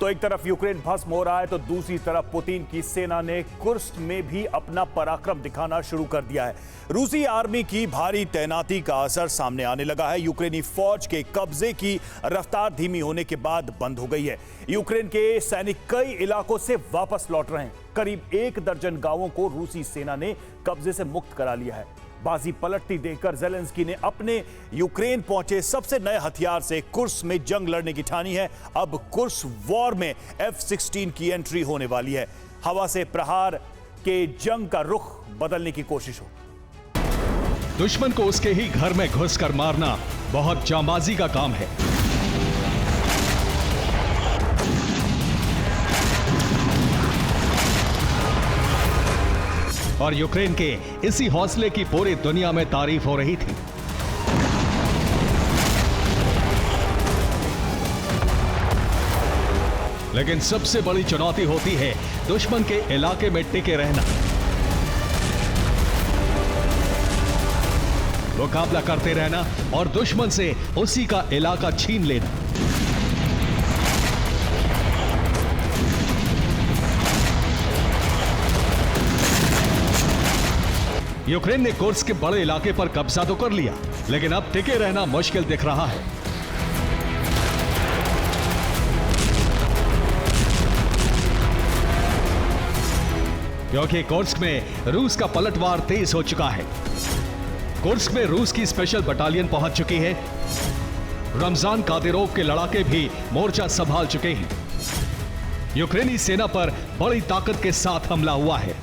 तो एक तरफ यूक्रेन भस्म हो रहा है तो दूसरी तरफ पुतिन की सेना ने कुर्स्क में भी अपना पराक्रम दिखाना शुरू कर दिया है। रूसी आर्मी की भारी तैनाती का असर सामने आने लगा है। यूक्रेनी फौज के कब्जे की रफ्तार धीमी होने के बाद बंद हो गई है। यूक्रेन के सैनिक कई इलाकों से वापस लौट रहे हैं। करीब 1 दर्जन गांवों को रूसी सेना ने कब्जे से मुक्त करा लिया है। बाजी पलटती देखकर ज़ेलेंस्की ने अपने यूक्रेन पहुंचे सबसे नए हथियार से कुर्स्क में जंग लड़ने की ठानी है। अब कुर्स्क वॉर में F-16 की एंट्री होने वाली है। हवा से प्रहार के जंग का रुख बदलने की कोशिश हो। दुश्मन को उसके ही घर में घुसकर मारना बहुत जांबाजी का काम है। और यूक्रेन के इसी हौसले की पूरी दुनिया में तारीफ हो रही थी। लेकिन सबसे बड़ी चुनौती होती है दुश्मन के इलाके में टिके रहना। मुकाबला करते रहना और दुश्मन से उसी का इलाका छीन लेना। यूक्रेन ने कुर्स्क के बड़े इलाके पर कब्जा तो कर लिया, लेकिन अब टिके रहना मुश्किल दिख रहा है। क्योंकि कुर्स्क में रूस का पलटवार तेज हो चुका है। कुर्स्क में रूस की स्पेशल बटालियन पहुंच चुकी है। रमजान कादिरोव के लड़ाके भी मोर्चा संभाल चुके हैं। यूक्रेनी सेना पर बड़ी ताकत के साथ हमला हुआ है।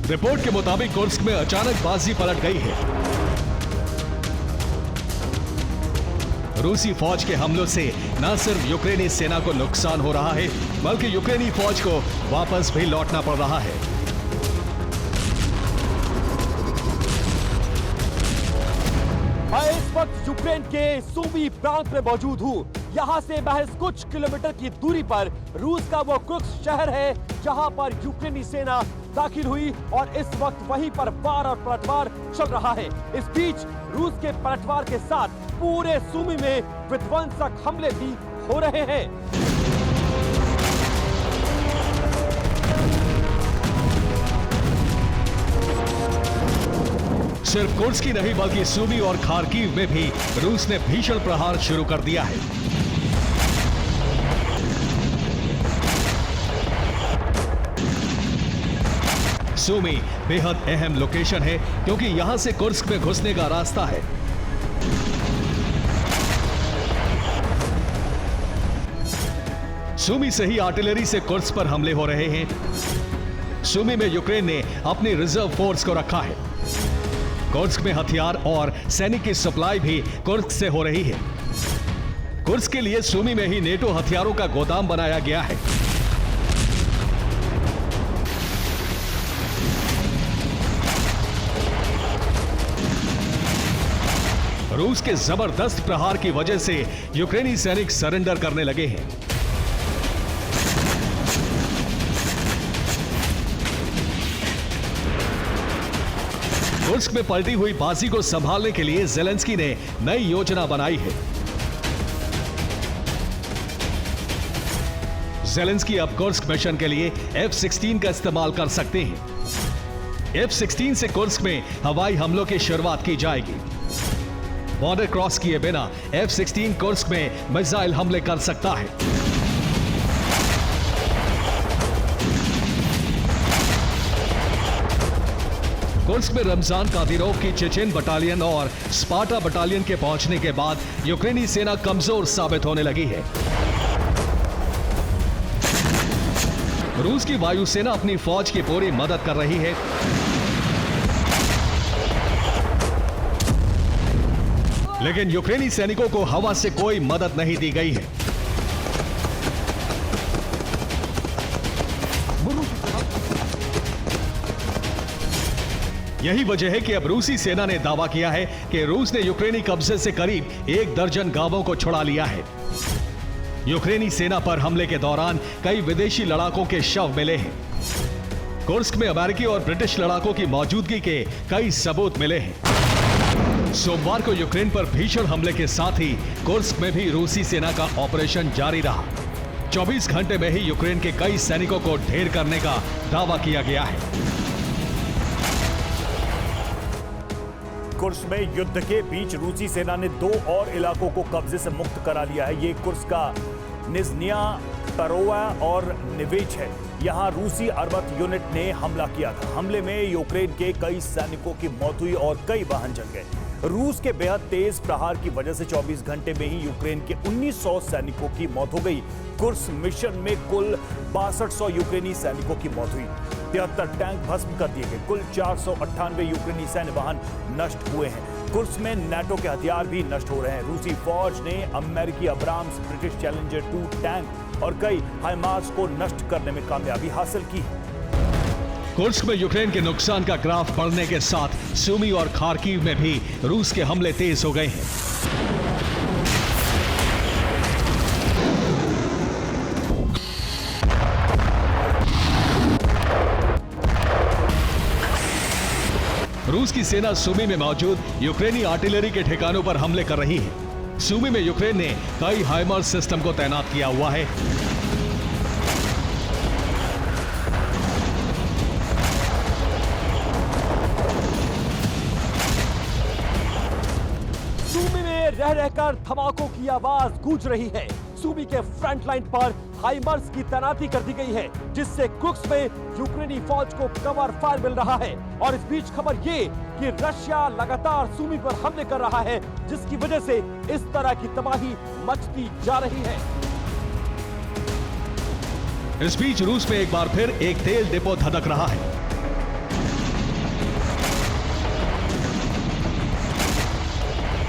रिपोर्ट के मुताबिक कुर्स्क में अचानक बाजी पलट गई है। रूसी फौज के हमलों से न सिर्फ यूक्रेनी सेना को नुकसान हो रहा है, बल्कि यूक्रेनी फौज को वापस भी लौटना पड़ रहा है। मैं इस वक्त यूक्रेन के सूमी प्रांत में मौजूद हूँ। यहाँ से महज कुछ किलोमीटर की दूरी पर रूस का वो कुर्स्क शहर है जहाँ पर यूक्रेनी सेना दाखिल हुई और इस वक्त वहीं पर वार और पलटवार चल रहा है। इस बीच रूस के पलटवार के साथ पूरे सूमी में विध्वंसक हमले भी हो रहे हैं। सिर्फ कुर्स्क ही नहीं बल्कि सूमी और खार्किव में भी रूस ने भीषण प्रहार शुरू कर दिया है। सूमी बेहद अहम लोकेशन है क्योंकि यहां से कुर्स्क में घुसने का रास्ता है। सूमी से ही आर्टिलरी से कुर्स्क पर हमले हो रहे हैं। सूमी में यूक्रेन ने अपनी रिजर्व फोर्स को रखा है। कुर्स्क में हथियार और सैनिक की सप्लाई भी कुर्स्क से हो रही है। कुर्स्क के लिए सूमी में ही नेटो हथियारों का गोदाम बनाया गया है। रूस के जबरदस्त प्रहार की वजह से यूक्रेनी सैनिक सरेंडर करने लगे हैं। कुर्स्क में पलटी हुई बाजी को संभालने के लिए ज़ेलेंस्की ने नई योजना बनाई है। ज़ेलेंस्की अब कुर्स्क मिशन के लिए F-16 का इस्तेमाल कर सकते हैं। F-16 से कुर्स्क में हवाई हमलों की शुरुआत की जाएगी। बॉर्डर क्रॉस किए बिना F-16 कुर्स्क में मिसाइल हमले कर सकता है। कुर्स्क में रमजान कादिरोव की चेचेन बटालियन और स्पार्टा बटालियन के पहुंचने के बाद यूक्रेनी सेना कमजोर साबित होने लगी है। रूस की वायुसेना अपनी फौज की पूरी मदद कर रही है। लेकिन यूक्रेनी सैनिकों को हवा से कोई मदद नहीं दी गई है। यही वजह है कि अब रूसी सेना ने दावा किया है कि रूस ने यूक्रेनी कब्जे से करीब 1 दर्जन गांवों को छुड़ा लिया है। यूक्रेनी सेना पर हमले के दौरान कई विदेशी लड़ाकों के शव मिले हैं। कुर्स्क में अमेरिकी और ब्रिटिश लड़ाकों की मौजूदगी के कई सबूत मिले हैं। सोमवार को यूक्रेन पर भीषण हमले के साथ ही कुर्स्क में भी रूसी सेना का ऑपरेशन जारी रहा। 24 घंटे में ही यूक्रेन के कई सैनिकों को ढेर करने का दावा किया गया है। कुर्स्क में युद्ध के बीच रूसी सेना ने 2 और इलाकों को कब्जे से मुक्त करा लिया है। ये कुर्स्क का निज़निया, परोवा और निवेच है। यहां रूसी अर्बत यूनिट ने हमला किया था। हमले में यूक्रेन के कई सैनिकों की मौत हुई और कई वाहन जल गए। रूस के बेहद तेज प्रहार की वजह से 24 घंटे में ही यूक्रेन के 1900 सैनिकों की मौत हो गई। कुर्स्क मिशन में कुल 6200 यूक्रेनी सैनिकों की मौत हुई। 73 टैंक भस्म कर दिए गए। कुल 498 यूक्रेनी सैन्य वाहन नष्ट हुए हैं। कुर्स्क में नाटो के हथियार भी नष्ट हो रहे हैं। रूसी फौज ने अमेरिकी अब्राम्स, ब्रिटिश चैलेंजर 2 टैंक और कई हाइमार्स को नष्ट करने में कामयाबी हासिल की है। कुर्स्क में यूक्रेन के नुकसान का ग्राफ बढ़ने के साथ सूमी और खार्किव में भी रूस के हमले तेज हो गए हैं। रूस की सेना सूमी में मौजूद यूक्रेनी आर्टिलरी के ठिकानों पर हमले कर रही है। सूमी में यूक्रेन ने कई हाइमार्स सिस्टम को तैनात किया हुआ है। सूमी में रह रहकर धमाकों की आवाज गूंज रही है। सूमी के फ्रंट लाइन पर हाइमर्स की तैनाती कर दी गई है, जिससे कुर्स्क में यूक्रेनी फौज को कवर फायर मिल रहा है। और इस बीच खबर ये कि रशिया लगातार सूमी पर हमले कर रहा है, जिसकी वजह से इस तरह की तबाही मचती जा रही है। इस बीच रूस में एक बार फिर एक तेल डिपो धधक रहा है।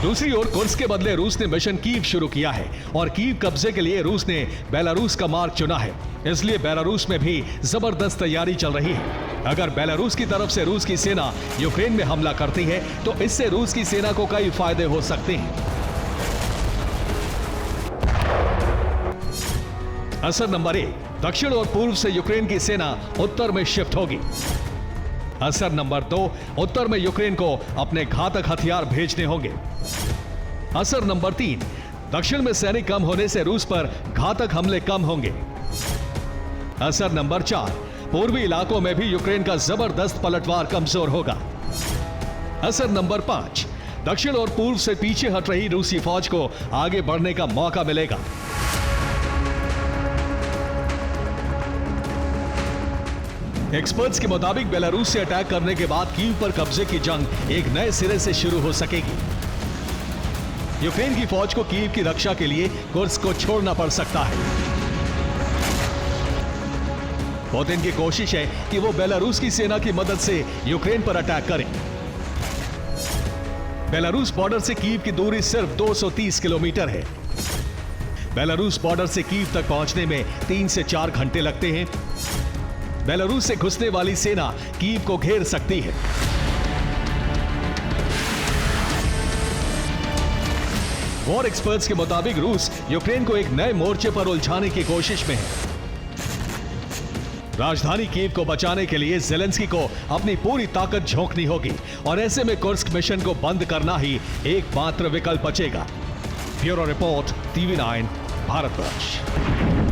दूसरी ओर कुर्स्क के बदले रूस ने मिशन कीव शुरू किया है और कीव कब्जे के लिए रूस ने बेलारूस का मार्ग चुना है। इसलिए बेलारूस में भी जबरदस्त तैयारी चल रही है। अगर बेलारूस की तरफ से रूस की सेना यूक्रेन में हमला करती है तो इससे रूस की सेना को कई फायदे हो सकते हैं। असर नंबर 1, दक्षिण और पूर्व से यूक्रेन की सेना उत्तर में शिफ्ट होगी। असर नंबर 2, उत्तर में यूक्रेन को अपने घातक हथियार भेजने होंगे। असर नंबर 3, दक्षिण में सैनिक कम होने से रूस पर घातक हमले कम होंगे। असर नंबर 4, पूर्वी इलाकों में भी यूक्रेन का जबरदस्त पलटवार कमजोर होगा। असर नंबर 5, दक्षिण और पूर्व से पीछे हट रही रूसी फौज को आगे बढ़ने का मौका मिलेगा। एक्सपर्ट्स के मुताबिक बेलारूस से अटैक करने के बाद कीव पर कब्जे की जंग एक नए सिरे से शुरू हो सकेगी। यूक्रेन की फौज को कीव की रक्षा के लिए कुर्स्क को छोड़ना पड़ सकता है। पुतिन की कोशिश है कि वो बेलारूस की सेना की मदद से यूक्रेन पर अटैक करें। बेलारूस बॉर्डर से कीव की दूरी सिर्फ 230 किलोमीटर है। बेलारूस बॉर्डर से कीव तक पहुंचने में 3 से 4 घंटे लगते हैं। बेलारूस से घुसने वाली सेना कीव को घेर सकती है। वॉर एक्सपर्ट्स के मुताबिक रूस यूक्रेन को एक नए मोर्चे पर उलझाने की कोशिश में है। राजधानी कीव को बचाने के लिए ज़ेलेंस्की को अपनी पूरी ताकत झोंकनी होगी और ऐसे में कुर्स्क मिशन को बंद करना ही एकमात्र विकल्प बचेगा। Bureau report, TV9, Bharatvarsh.